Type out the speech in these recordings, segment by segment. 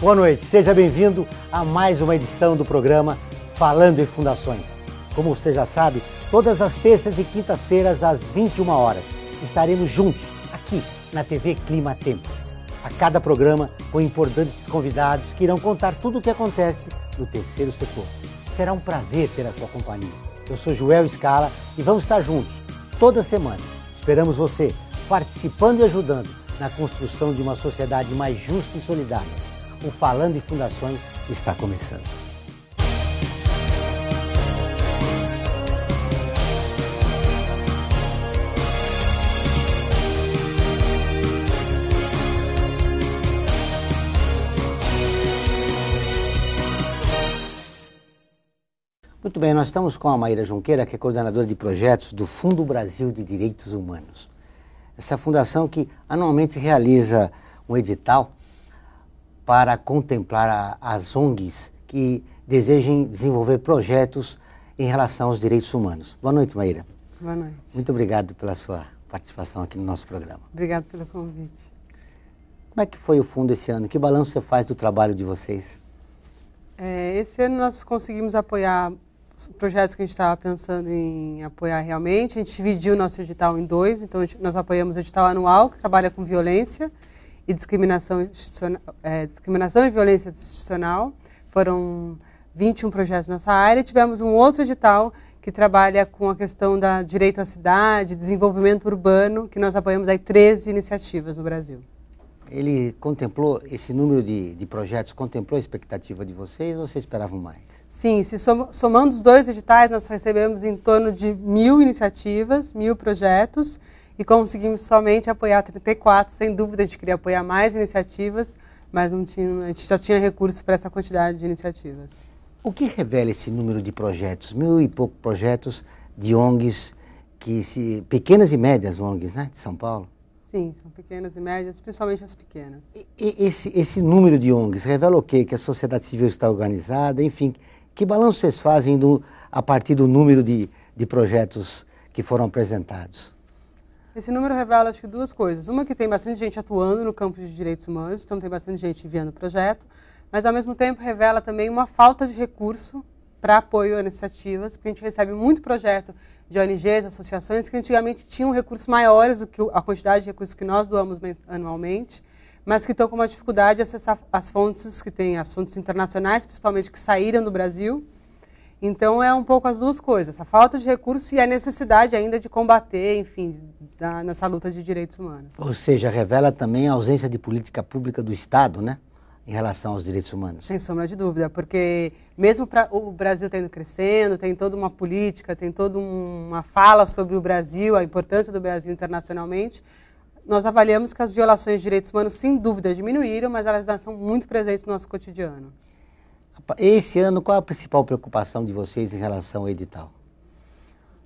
Boa noite, seja bem-vindo a mais uma edição do programa Falando em Fundações. Como você já sabe, todas as terças e quintas-feiras às 21 horas estaremos juntos aqui na TV Clima Tempo. A cada programa com importantes convidados que irão contar tudo o que acontece no terceiro setor. Será um prazer ter a sua companhia. Eu sou Joel Scala e vamos estar juntos toda semana. Esperamos você participando e ajudando na construção de uma sociedade mais justa e solidária. O Falando em Fundações está começando. Muito bem, nós estamos com a Maíra Junqueira, que é coordenadora de projetos do Fundo Brasil de Direitos Humanos. Essa fundação que anualmente realiza um edital para contemplar as ONGs que desejem desenvolver projetos em relação aos direitos humanos. Boa noite, Maíra. Boa noite. Muito obrigado pela sua participação aqui no nosso programa. Obrigado pelo convite. Como é que foi o fundo esse ano? Que balanço você faz do trabalho de vocês? Esse ano nós conseguimos apoiar os projetos que a gente estava pensando em apoiar realmente. A gente dividiu o nosso edital em dois. Então, nós apoiamos o edital anual, que trabalha com violência e discriminação e violência institucional. Foram 21 projetos nessa área. Tivemos um outro edital que trabalha com a questão da direito à cidade, desenvolvimento urbano, que nós apoiamos aí 13 iniciativas no Brasil. Ele contemplou, esse número de projetos, contemplou a expectativa de vocês ou vocês esperavam mais? Sim, se somando os dois editais, nós recebemos em torno de 1.000 iniciativas, 1.000 projetos, e conseguimos somente apoiar 34. Sem dúvida, a gente queria apoiar mais iniciativas, mas não tinha, a gente já tinha recursos para essa quantidade de iniciativas. O que revela esse número de projetos? 1.000 e poucos projetos de ONGs, pequenas e médias ONGs, né, de São Paulo? Sim, são pequenas e médias, principalmente as pequenas. Esse número de ONGs revela o quê? Que a sociedade civil está organizada, enfim. Que balanço vocês fazem a partir do número de projetos que foram apresentados? Esse número revela, acho que, duas coisas. Uma, que tem bastante gente atuando no campo de direitos humanos, então tem bastante gente enviando projeto, mas, ao mesmo tempo, revela também uma falta de recurso para apoio a iniciativas, porque a gente recebe muito projeto de ONGs, associações, que antigamente tinham recursos maiores do que a quantidade de recursos que nós doamos anualmente, mas que estão com uma dificuldade de acessar as fontes que tem, as fontes internacionais, principalmente, que saíram do Brasil. Então, é um pouco as duas coisas, a falta de recurso e a necessidade ainda de combater, enfim, nessa luta de direitos humanos. Ou seja, revela também a ausência de política pública do Estado, né, em relação aos direitos humanos. Sem sombra de dúvida, porque mesmo o Brasil tendo crescendo, tem toda uma política, tem toda uma fala sobre o Brasil, a importância do Brasil internacionalmente, nós avaliamos que as violações de direitos humanos, sem dúvida, diminuíram, mas elas ainda são muito presentes no nosso cotidiano. Esse ano, qual a principal preocupação de vocês em relação ao edital?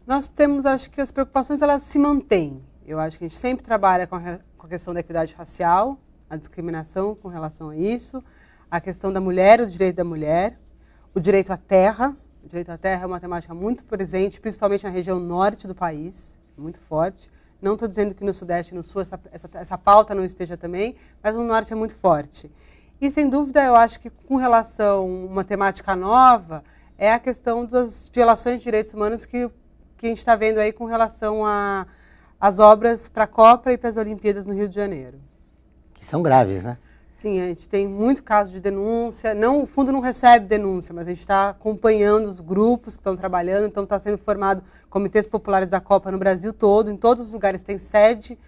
Nós temos, acho que as preocupações elas se mantêm. Eu acho que a gente sempre trabalha com a questão da equidade racial, a discriminação com relação a isso, a questão da mulher, o direito da mulher, o direito à terra. O direito à terra é uma temática muito presente, principalmente na região norte do país, muito forte. Não estou dizendo que no Sudeste e no Sul essa pauta não esteja também, mas no Norte é muito forte. E, sem dúvida, eu acho que com relação a uma temática nova, é a questão das violações de direitos humanos que a gente está vendo aí com relação às obras para a Copa e para as Olimpíadas no Rio de Janeiro. Que são graves, né? Sim, a gente tem muito caso de denúncia. Não, o fundo não recebe denúncia, mas a gente está acompanhando os grupos que estão trabalhando. Então, está sendo formado comitês populares da Copa no Brasil todo. Em todos os lugares tem sede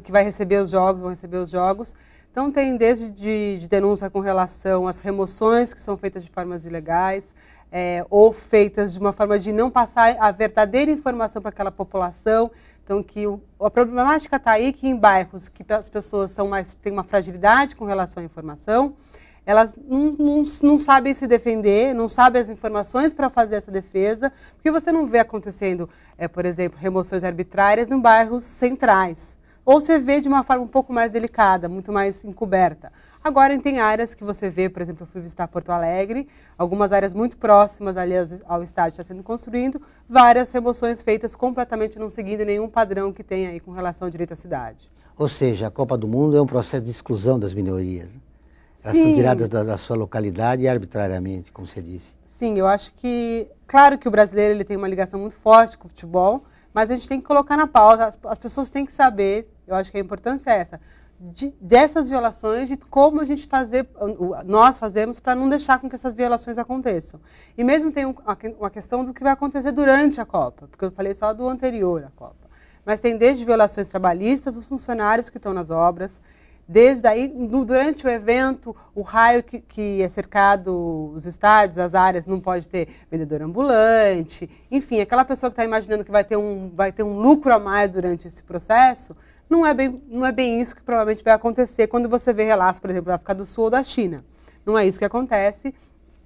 que vai receber os jogos, vão receber os jogos. Então, tem desde de denúncia com relação às remoções que são feitas de formas ilegais, ou feitas de uma forma de não passar a verdadeira informação para aquela população. Então, a problemática está aí que em bairros que as pessoas têm uma fragilidade com relação à informação, elas não sabem se defender, não sabem as informações para fazer essa defesa, porque você não vê acontecendo, por exemplo, remoções arbitrárias em bairros centrais. Ou você vê de uma forma um pouco mais delicada, muito mais encoberta. Agora, tem áreas que você vê, por exemplo, eu fui visitar Porto Alegre, algumas áreas muito próximas ali ao estádio está sendo construído, várias remoções feitas completamente não seguindo nenhum padrão que tem aí com relação ao direito à cidade. Ou seja, a Copa do Mundo é um processo de exclusão das minorias. Elas são tiradas da sua localidade arbitrariamente, como você disse. Sim, eu acho que, claro que o brasileiro ele tem uma ligação muito forte com o futebol, mas a gente tem que colocar na pauta, as pessoas têm que saber, eu acho que a importância é essa, dessas violações, de como a gente nós fazemos para não deixar com que essas violações aconteçam. E mesmo tem uma questão do que vai acontecer durante a Copa, porque eu falei só do anterior à Copa. Mas tem desde violações trabalhistas, os funcionários que estão nas obras, desde aí, durante o evento, o raio que é cercado, os estádios, as áreas, não pode ter vendedor ambulante, enfim, aquela pessoa que está imaginando que vai ter um lucro a mais durante esse processo, não é bem isso que provavelmente vai acontecer quando você vê relatos, por exemplo, da África do Sul ou da China. Não é isso que acontece.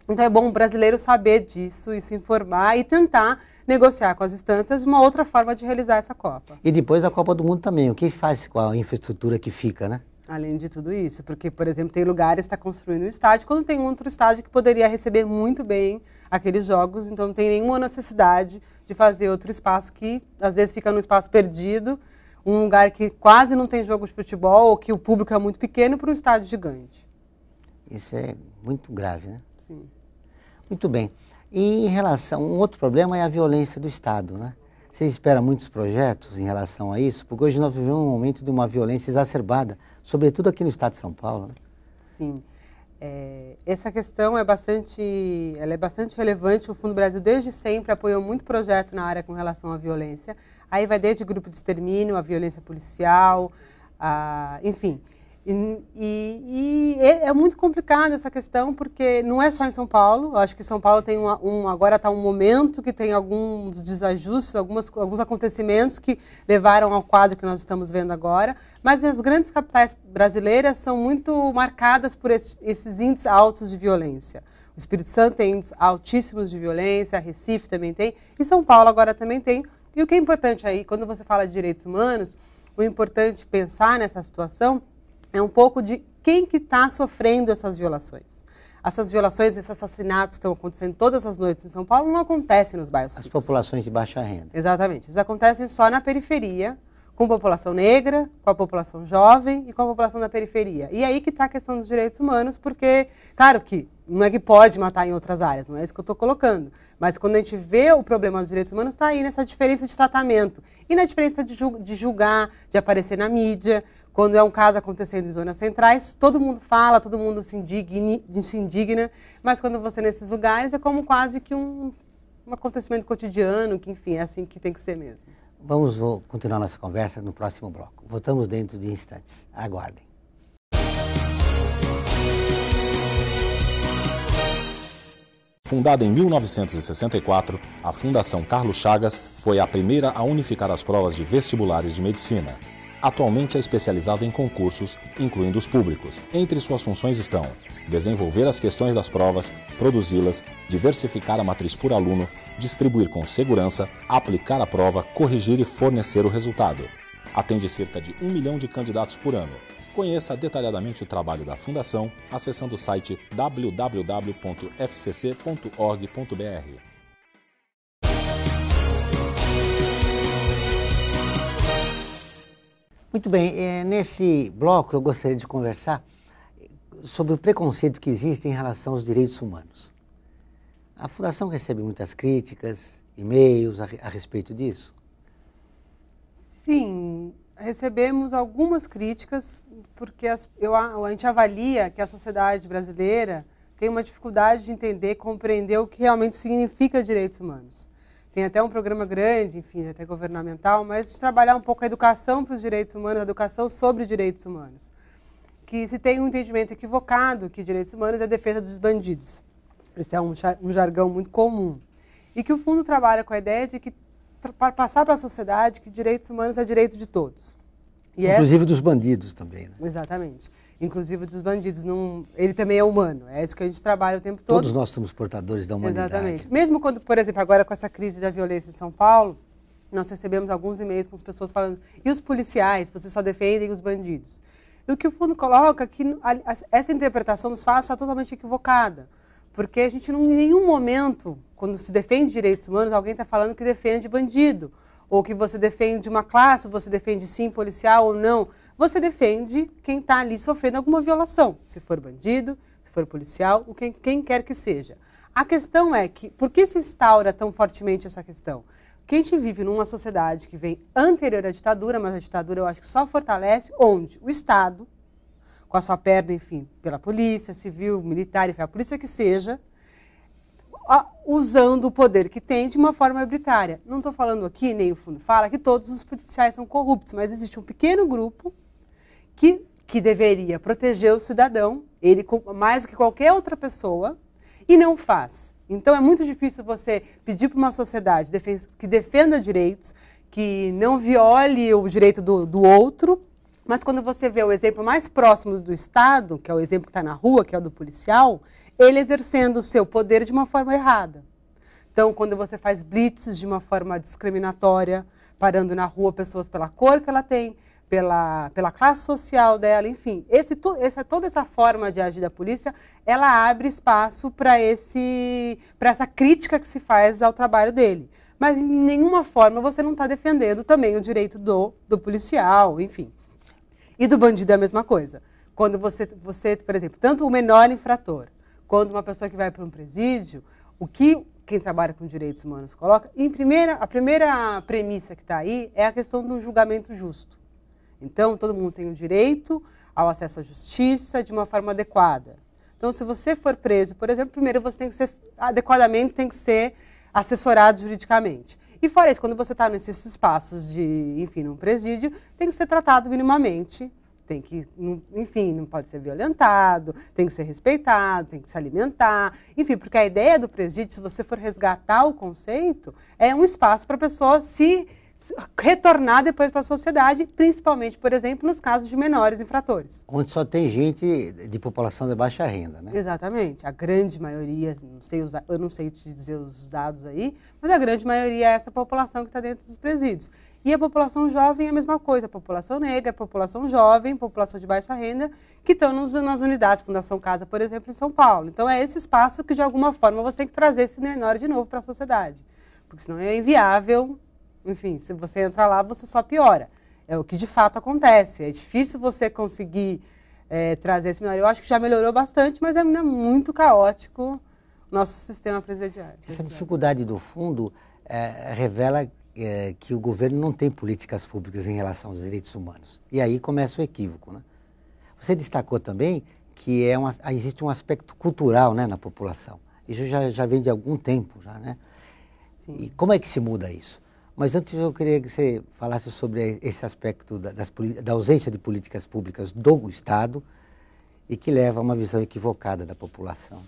Então é bom o brasileiro saber disso e se informar e tentar negociar com as instâncias uma outra forma de realizar essa Copa. E depois da Copa do Mundo também, o que faz com a infraestrutura que fica, né? Além de tudo isso, porque, por exemplo, tem lugares que está construindo um estádio, quando tem um outro estádio que poderia receber muito bem aqueles jogos, então não tem nenhuma necessidade de fazer outro espaço que, às vezes, fica num espaço perdido, um lugar que quase não tem jogo de futebol, ou que o público é muito pequeno, para um estádio gigante. Isso é muito grave, né? Sim. Muito bem. E em relação, um outro problema é a violência do Estado, né? Você espera muitos projetos em relação a isso? Porque hoje nós vivemos um momento de uma violência exacerbada, sobretudo aqui no estado de São Paulo, né? Sim. Essa questão é bastante relevante. O Fundo Brasil, desde sempre, apoiou muito projeto na área com relação à violência. Aí vai desde grupo de extermínio, a violência policial, enfim. E é muito complicado essa questão, porque não é só em São Paulo. Eu acho que São Paulo tem agora está um momento que tem alguns desajustes, alguns acontecimentos que levaram ao quadro que nós estamos vendo agora. Mas as grandes capitais brasileiras são muito marcadas por esses índices altos de violência. O Espírito Santo tem índices altíssimos de violência, Recife também tem, e São Paulo agora também tem. E o que é importante aí, quando você fala de direitos humanos, o importante pensar nessa situação é um pouco de quem que está sofrendo essas violações. Essas violações, esses assassinatos que estão acontecendo todas as noites em São Paulo não acontecem nos bairros ricos. As populações de baixa renda. Exatamente. Eles acontecem só na periferia, com a população negra, com a população jovem e com a população da periferia. E aí que está a questão dos direitos humanos, porque, claro que não é que pode matar em outras áreas, não é isso que eu estou colocando. Mas quando a gente vê o problema dos direitos humanos, está aí nessa diferença de tratamento. E na diferença de julgar, de aparecer na mídia. Quando é um caso acontecendo em zonas centrais, todo mundo fala, todo mundo se indigna, mas quando você nesses lugares é como quase que um acontecimento cotidiano, que enfim, é assim que tem que ser mesmo. Vamos continuar nossa conversa no próximo bloco. Voltamos dentro de instantes. Aguardem. Fundada em 1964, a Fundação Carlos Chagas foi a primeira a unificar as provas de vestibulares de medicina. Atualmente é especializada em concursos, incluindo os públicos. Entre suas funções estão desenvolver as questões das provas, produzi-las, diversificar a matriz por aluno, distribuir com segurança, aplicar a prova, corrigir e fornecer o resultado. Atende cerca de 1 milhão de candidatos por ano. Conheça detalhadamente o trabalho da Fundação acessando o site www.fcc.org.br. Muito bem, nesse bloco eu gostaria de conversar sobre o preconceito que existe em relação aos direitos humanos. A Fundação recebe muitas críticas, e-mails a respeito disso? Sim, recebemos algumas críticas, porque a gente avalia que a sociedade brasileira tem uma dificuldade de entender, compreender o que realmente significa direitos humanos. Tem até um programa grande, enfim, até governamental, mas de trabalhar um pouco a educação para os direitos humanos, a educação sobre direitos humanos. Que se tem um entendimento equivocado que direitos humanos é a defesa dos bandidos. Esse é um jargão muito comum. E que o fundo trabalha com a ideia de que, para passar para a sociedade, que direitos humanos é direito de todos. Inclusive dos bandidos também, né? Exatamente. Inclusive dos bandidos. Ele também é humano. É isso que a gente trabalha o tempo todo. Todos nós somos portadores da humanidade. Exatamente. Mesmo quando, por exemplo, agora com essa crise da violência em São Paulo, nós recebemos alguns e-mails com as pessoas falando: e os policiais? Vocês só defendem os bandidos. E o que o fundo coloca é que essa interpretação dos fatos está totalmente equivocada. Porque a gente, em nenhum momento, quando se defende direitos humanos, alguém está falando que defende bandido. Ou que você defende uma classe, você defende sim policial ou não. você defende quem está ali sofrendo alguma violação, se for bandido, se for policial, ou quem quer que seja. A questão é que, por que se instaura tão fortemente essa questão? Porque a gente vive numa sociedade que vem anterior à ditadura, mas a ditadura eu acho que só fortalece onde o Estado, com a sua perna, enfim, pela polícia, civil, militar, enfim, a polícia que seja, usando o poder que tem de uma forma arbitrária. Não estou falando aqui, nem o fundo fala, que todos os policiais são corruptos, mas existe um pequeno grupo que deveria proteger o cidadão, ele mais do que qualquer outra pessoa, e não faz. Então é muito difícil você pedir para uma sociedade que defenda direitos, que não viole o direito do outro, mas quando você vê o exemplo mais próximo do Estado, que é o exemplo que está na rua, que é o do policial, ele exercendo o seu poder de uma forma errada. Então, quando você faz blitzes de uma forma discriminatória, parando na rua pessoas pela cor que ela tem, pela classe social dela, enfim. Toda essa forma de agir da polícia, ela abre espaço para essa crítica que se faz ao trabalho dele. Mas, em nenhuma forma, você não está defendendo também o direito do policial, enfim. E do bandido é a mesma coisa. Quando você, por exemplo, tanto o menor infrator, quanto uma pessoa que vai para um presídio, o que quem trabalha com direitos humanos coloca, a primeira premissa que está aí é a questão do julgamento justo. Então, todo mundo tem o direito ao acesso à justiça de uma forma adequada. Então, se você for preso, por exemplo, primeiro você tem que ser, adequadamente, tem que ser assessorado juridicamente. E fora isso, quando você está nesses espaços enfim, num presídio, tem que ser tratado minimamente, tem que, enfim, não pode ser violentado, tem que ser respeitado, tem que se alimentar, enfim, porque a ideia do presídio, se você for resgatar o conceito, é um espaço para a pessoa se retornar depois para a sociedade, principalmente, por exemplo, nos casos de menores infratores. Onde só tem gente de população de baixa renda, né? Exatamente. A grande maioria, eu não sei te dizer os dados aí, mas a grande maioria é essa população que está dentro dos presídios. E a população jovem é a mesma coisa, a população negra, a população jovem, população de baixa renda, que estão nas unidades Fundação Casa, por exemplo, em São Paulo. Então é esse espaço que, de alguma forma, você tem que trazer esse menor de novo para a sociedade. Porque senão é inviável. Enfim, se você entrar lá, você só piora. É o que de fato acontece. É difícil você conseguir trazer esse menor. Eu acho que já melhorou bastante, mas é ainda muito caótico o nosso sistema presidiário. Essa dificuldade do fundo revela que o governo não tem políticas públicas em relação aos direitos humanos. E aí começa o equívoco, né? Você destacou também que existe um aspecto cultural, né, na população. Isso já vem de algum tempo, já, né? Sim. E como é que se muda isso? Mas antes eu queria que você falasse sobre esse aspecto da ausência de políticas públicas do Estado e que leva a uma visão equivocada da população.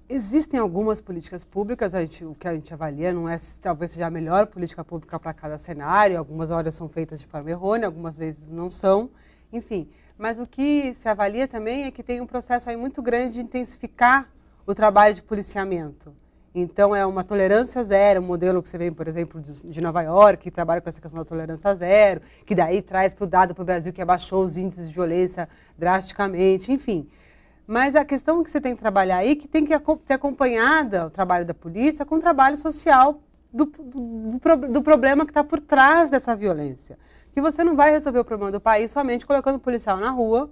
Existem algumas políticas públicas, o que a gente avalia não é talvez seja a melhor política pública para cada cenário, algumas horas são feitas de forma errônea, algumas vezes não são, enfim. Mas o que se avalia também é que tem um processo aí muito grande de intensificar o trabalho de policiamento. Então, é uma tolerância zero, um modelo que você vê, por exemplo, de Nova York, que trabalha com essa questão da tolerância zero, que daí traz para o dado para o Brasil, que abaixou os índices de violência drasticamente, enfim. Mas a questão que você tem que trabalhar aí, que tem que ser acompanhada o trabalho da polícia com o trabalho social do problema que está por trás dessa violência. Que você não vai resolver o problema do país somente colocando o policial na rua,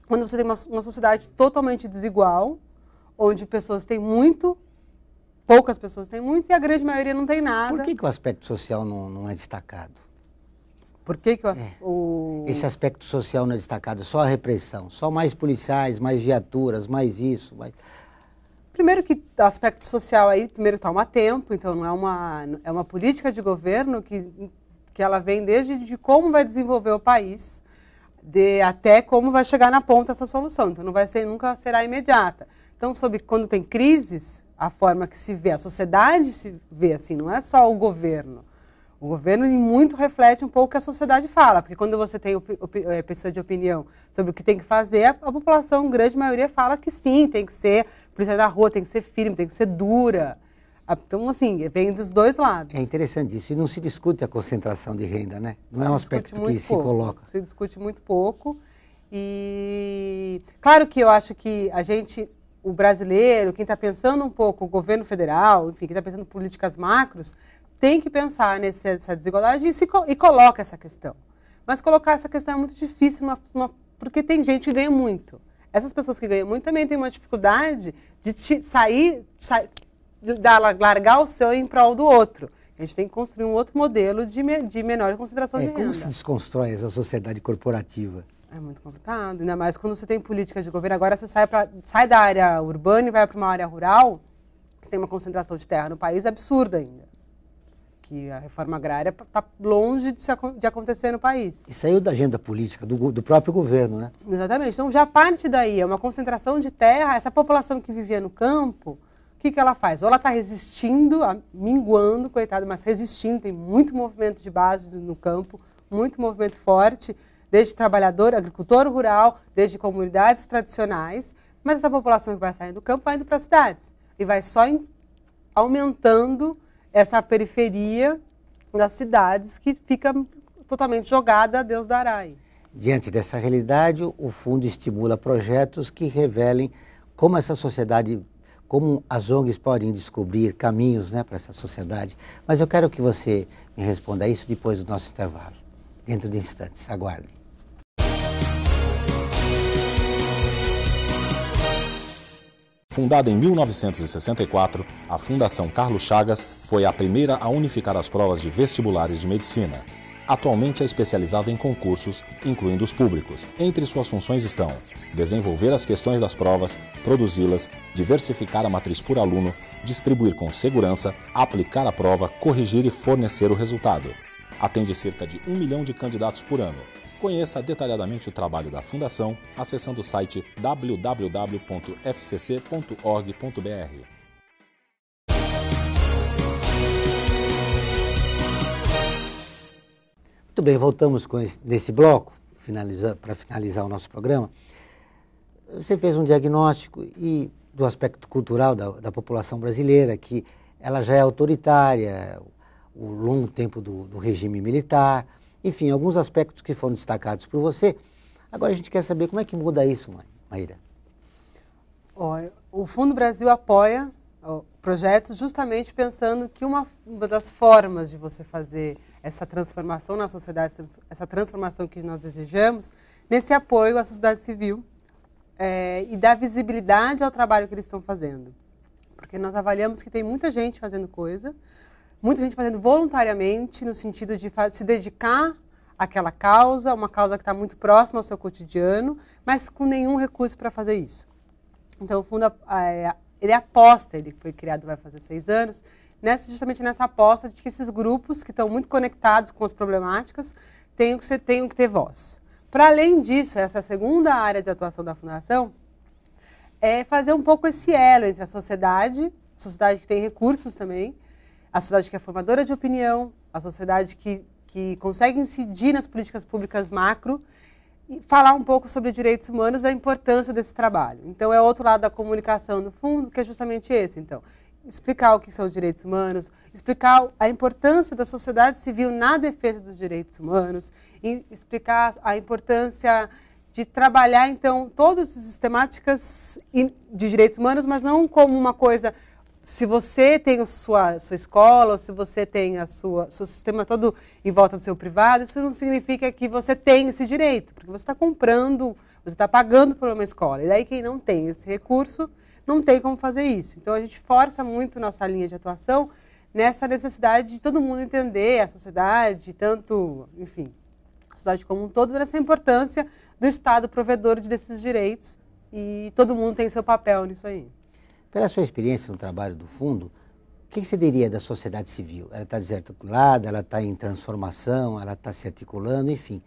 quando você tem uma sociedade totalmente desigual, onde pessoas têm muito, poucas pessoas têm muito e a grande maioria não tem nada. Por que o aspecto social não é destacado? Por que esse aspecto social não é destacado? Só a repressão, só mais policiais, mais viaturas, mais isso. Primeiro que o aspecto social aí, primeiro toma tempo, então não é uma política de governo que ela vem desde de como vai desenvolver o país, até como vai chegar na ponta essa solução. Então nunca será imediata. Então, quando tem crises, a forma que se vê, a sociedade se vê assim, não é só o governo. O governo muito reflete um pouco o que a sociedade fala, porque quando você tem pessoa de opinião sobre o que tem que fazer, a população, grande maioria, fala que sim, tem que ser polícia da rua, tem que ser firme, tem que ser dura. Então, assim, vem dos dois lados. É interessante isso, e não se discute a concentração de renda, né? Não é um aspecto que se coloca. Se discute muito pouco, e claro que eu acho que o brasileiro, quem está pensando um pouco, o governo federal, enfim, quem está pensando em políticas macros, tem que pensar nessa desigualdade e coloca essa questão. Mas colocar essa questão é muito difícil, porque tem gente que ganha muito. Essas pessoas que ganham muito também têm uma dificuldade de largar o seu em prol do outro. A gente tem que construir um outro modelo de menor concentração de renda. Como se desconstrói essa sociedade corporativa? É muito complicado, ainda mais quando você tem políticas de governo. Agora você sai da área urbana e vai para uma área rural, você tem uma concentração de terra no país absurda ainda. Que a reforma agrária está longe de acontecer no país. E saiu da agenda política do próprio governo, né? Exatamente. Então já parte daí, é uma concentração de terra. Essa população que vivia no campo, o que ela faz? Ou ela está resistindo, minguando, coitado, mas resistindo, tem muito movimento de base no campo, muito movimento forte, desde trabalhador, agricultor rural, desde comunidades tradicionais, mas essa população que vai saindo do campo vai indo para as cidades e vai só aumentando essa periferia das cidades que fica totalmente jogada a Deus dará aí. Diante dessa realidade, o fundo estimula projetos que revelem como essa sociedade, como as ONGs podem descobrir caminhos, né, para essa sociedade. Mas eu quero que você me responda isso depois do nosso intervalo, dentro de instantes. Aguarde. Fundada em 1964, a Fundação Carlos Chagas foi a primeira a unificar as provas de vestibulares de medicina. Atualmente é especializada em concursos, incluindo os públicos. Entre suas funções estão desenvolver as questões das provas, produzi-las, diversificar a matriz por aluno, distribuir com segurança, aplicar a prova, corrigir e fornecer o resultado. Atende cerca de 1 milhão de candidatos por ano. Conheça detalhadamente o trabalho da Fundação acessando o site www.fcc.org.br. Muito bem, voltamos nesse bloco, para finalizar o nosso programa. Você fez um diagnóstico do aspecto cultural da população brasileira, que ela já é autoritária, o longo tempo do regime militar, enfim, alguns aspectos que foram destacados por você. Agora a gente quer saber como é que muda isso, Maíra. O Fundo Brasil apoia projetos justamente pensando que uma das formas de você fazer essa transformação na sociedade, essa transformação que nós desejamos, nesse apoio à sociedade civil e dar visibilidade ao trabalho que eles estão fazendo. Porque nós avaliamos que tem muita gente fazendo coisa, muita gente fazendo voluntariamente, no sentido de se dedicar àquela causa, uma causa que está muito próxima ao seu cotidiano, mas com nenhum recurso para fazer isso. Então, o fundo, ele aposta, ele foi criado, vai fazer 6 anos, justamente nessa aposta de que esses grupos que estão muito conectados com as problemáticas tenham que ter voz. Para além disso, essa segunda área de atuação da Fundação é fazer um pouco esse elo entre a sociedade que tem recursos também, a sociedade que é formadora de opinião, a sociedade que consegue incidir nas políticas públicas macro e falar um pouco sobre direitos humanos e a importância desse trabalho. Então, é outro lado da comunicação, no fundo, que é justamente esse. Então, explicar o que são os direitos humanos, explicar a importância da sociedade civil na defesa dos direitos humanos, e explicar a importância de trabalhar, então, todas as sistemáticas de direitos humanos, mas não como uma coisa... Se você tem a sua escola, ou se você tem seu sistema todo em volta do seu privado, isso não significa que você tem esse direito, porque você está comprando, você está pagando por uma escola. E daí quem não tem esse recurso, não tem como fazer isso. Então a gente força muito nossa linha de atuação nessa necessidade de todo mundo entender a sociedade, tanto, enfim, a sociedade como um todo, nessa importância do Estado provedor desses direitos, e todo mundo tem seu papel nisso aí. Pela sua experiência no trabalho do fundo, o que você diria da sociedade civil? Ela está desarticulada, ela está em transformação, ela está se articulando, enfim.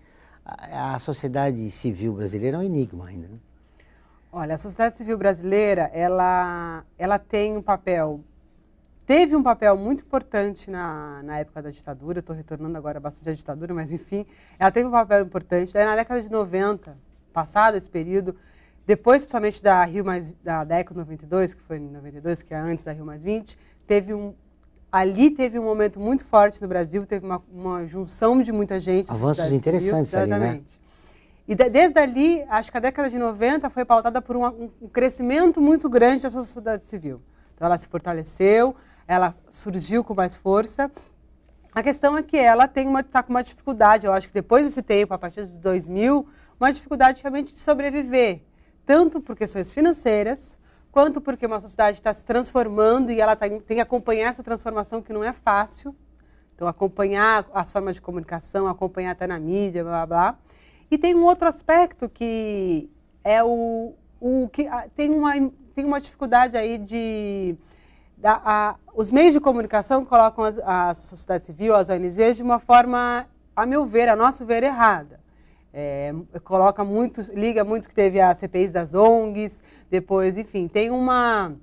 A sociedade civil brasileira é um enigma ainda, né? Olha, a sociedade civil brasileira, ela tem teve um papel muito importante na época da ditadura. Eu estou retornando agora bastante à ditadura, mas enfim, ela teve um papel importante. Daí, na década de 90, passado esse período, depois, principalmente da ECO 92, que foi em 92, que é antes da Rio+20, teve um momento muito forte no Brasil, teve uma junção de muita gente. Avanços interessantes civil, ali, né? E desde ali, acho que a década de 90 foi pautada por um crescimento muito grande dessa sociedade civil. Então ela se fortaleceu, ela surgiu com mais força, A questão é que ela está com uma dificuldade, eu acho que depois desse tempo, a partir de 2000, uma dificuldade realmente de sobreviver, tanto por questões financeiras, quanto porque uma sociedade está se transformando e ela tem que acompanhar essa transformação que não é fácil. Então, acompanhar as formas de comunicação, acompanhar até na mídia, blá, blá, blá. E tem um outro aspecto que é tem uma dificuldade aí de... os meios de comunicação colocam a sociedade civil, as ONGs, de uma forma, a meu ver, a nosso ver, errada. Liga muito que teve as CPIs das ONGs, depois, enfim, tem uma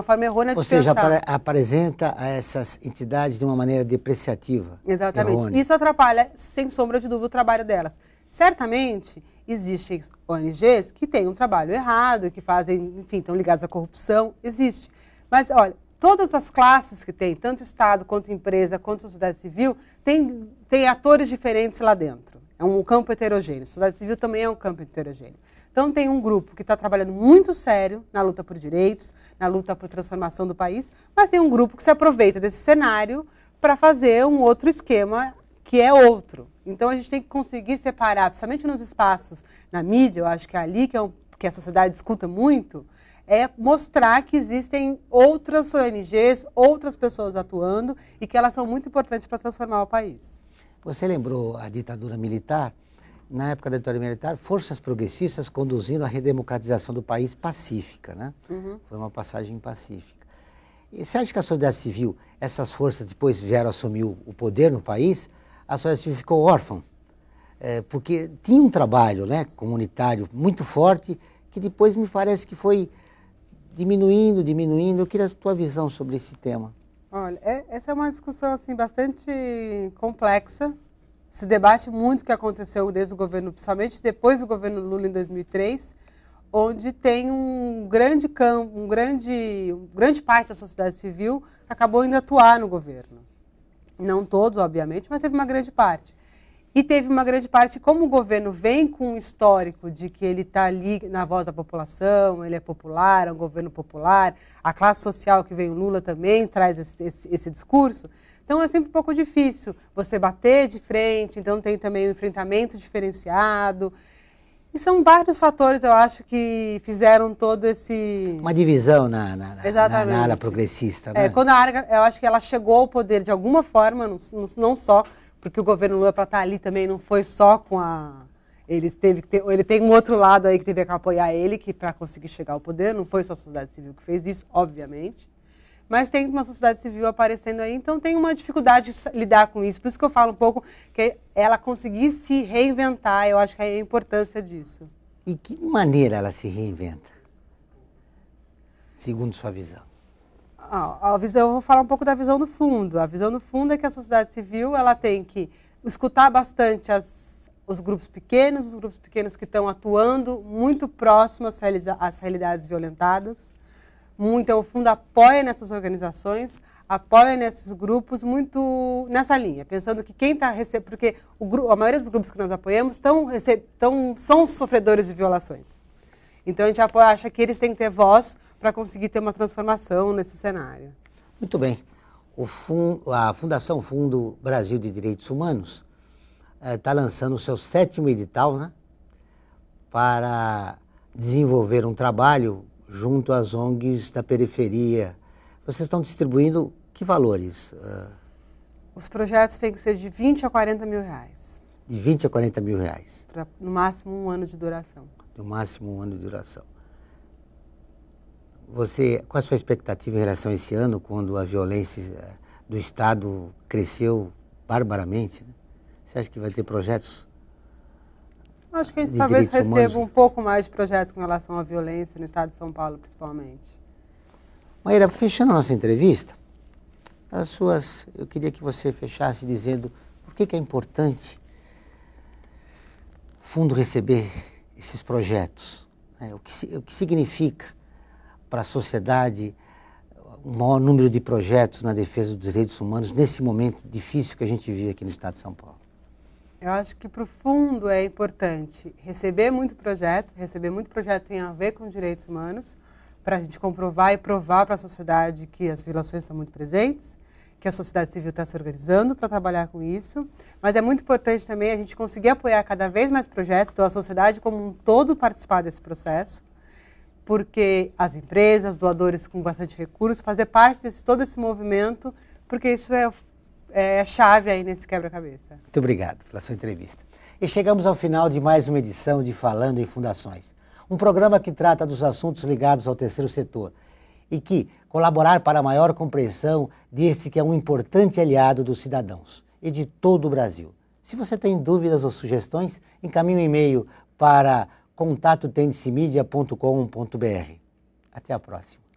forma errônea de pensar. Ou seja, apresenta essas entidades de uma maneira depreciativa. Exatamente. Errônea. Isso atrapalha, sem sombra de dúvida, o trabalho delas. Certamente, existem ONGs que têm um trabalho errado, que fazem, enfim, estão ligadas à corrupção, existe. Mas, olha, todas as classes que tem, tanto Estado, quanto empresa, quanto sociedade civil, tem atores diferentes lá dentro. É um campo heterogêneo. A sociedade civil também é um campo heterogêneo. Então, tem um grupo que está trabalhando muito sério na luta por direitos, na luta por transformação do país, mas tem um grupo que se aproveita desse cenário para fazer um outro esquema que é outro. Então, a gente tem que conseguir separar, principalmente nos espaços, na mídia, eu acho que é ali que a sociedade escuta muito, é mostrar que existem outras ONGs, outras pessoas atuando e que elas são muito importantes para transformar o país. Você lembrou a ditadura militar? Na época da ditadura militar, forças progressistas conduzindo a redemocratização do país pacífica, né? Uhum. Foi uma passagem pacífica. E você acha que a sociedade civil, essas forças depois vieram assumir o poder no país, a sociedade civil ficou órfã? Porque tinha um trabalho, né, comunitário muito forte, que depois me parece que foi diminuindo. Eu queria a tua visão sobre esse tema. Olha, essa é uma discussão assim, bastante complexa. Se debate muito o que aconteceu desde o governo, principalmente depois do governo Lula em 2003, onde tem grande parte da sociedade civil que acabou indo atuar no governo. Não todos, obviamente, mas teve uma grande parte. E teve uma grande parte, como o governo vem com um histórico de que ele está ali na voz da população, ele é popular, é um governo popular, a classe social que vem o Lula também traz esse discurso. Então, é sempre um pouco difícil você bater de frente, então tem também um enfrentamento diferenciado. E são vários fatores, eu acho, que fizeram todo esse... Uma divisão na ala progressista, né? Eu acho que ela chegou ao poder de alguma forma, não só, porque o governo Lula, para estar ali também, não foi só com a... Ele tem um outro lado aí que teve que apoiar ele, que para conseguir chegar ao poder, não foi só a sociedade civil que fez isso, obviamente. Mas tem uma sociedade civil aparecendo aí, então tem uma dificuldade de lidar com isso. Por isso que eu falo um pouco que ela conseguir se reinventar, eu acho que é a importância disso. E que maneira ela se reinventa, segundo sua visão? Eu vou falar um pouco da visão do fundo. A visão do fundo é que a sociedade civil ela tem que escutar bastante os grupos pequenos que estão atuando muito próximos às realidades violentadas. Então, o fundo apoia nessas organizações, apoia nesses grupos, muito nessa linha, pensando que quem está recebendo... Porque a maioria dos grupos que nós apoiamos são sofredores de violações. Então, a gente acha que eles têm que ter voz para conseguir ter uma transformação nesse cenário. Muito bem. A Fundação Fundo Brasil de Direitos Humanos está lançando o seu 7º edital, né, para desenvolver um trabalho junto às ONGs da periferia. Vocês estão distribuindo que valores? Os projetos têm que ser de 20 a 40 mil reais. De 20 a 40 mil reais? Para, no máximo, 1 ano de duração. No máximo 1 ano de duração. Qual a sua expectativa em relação a esse ano, quando a violência do Estado cresceu barbaramente, né? Você acha que vai ter projetos? Acho que a gente talvez receba um pouco mais de projetos com relação à violência no estado de São Paulo, principalmente. Maíra, fechando a nossa entrevista, eu queria que você fechasse dizendo por que é importante o fundo receber esses projetos, né? O que significa para a sociedade o maior número de projetos na defesa dos direitos humanos nesse momento difícil que a gente vive aqui no estado de São Paulo. Eu acho que para o fundo é importante receber muito projeto tem a ver com direitos humanos, para a gente comprovar e provar para a sociedade que as violações estão muito presentes. que a sociedade civil está se organizando para trabalhar com isso, mas é muito importante também a gente conseguir apoiar cada vez mais projetos, então a sociedade como um todo participar desse processo, porque as empresas, doadores com bastante recursos, fazer parte de todo esse movimento, porque isso é a chave aí nesse quebra-cabeça. Muito obrigado pela sua entrevista. E chegamos ao final de mais uma edição de Falando em Fundações, um programa que trata dos assuntos ligados ao terceiro setor e que colaborar para a maior compreensão deste que é um importante aliado dos cidadãos e de todo o Brasil. Se você tem dúvidas ou sugestões, encaminhe um e-mail para contato-tendicemedia.com.br. Até a próxima.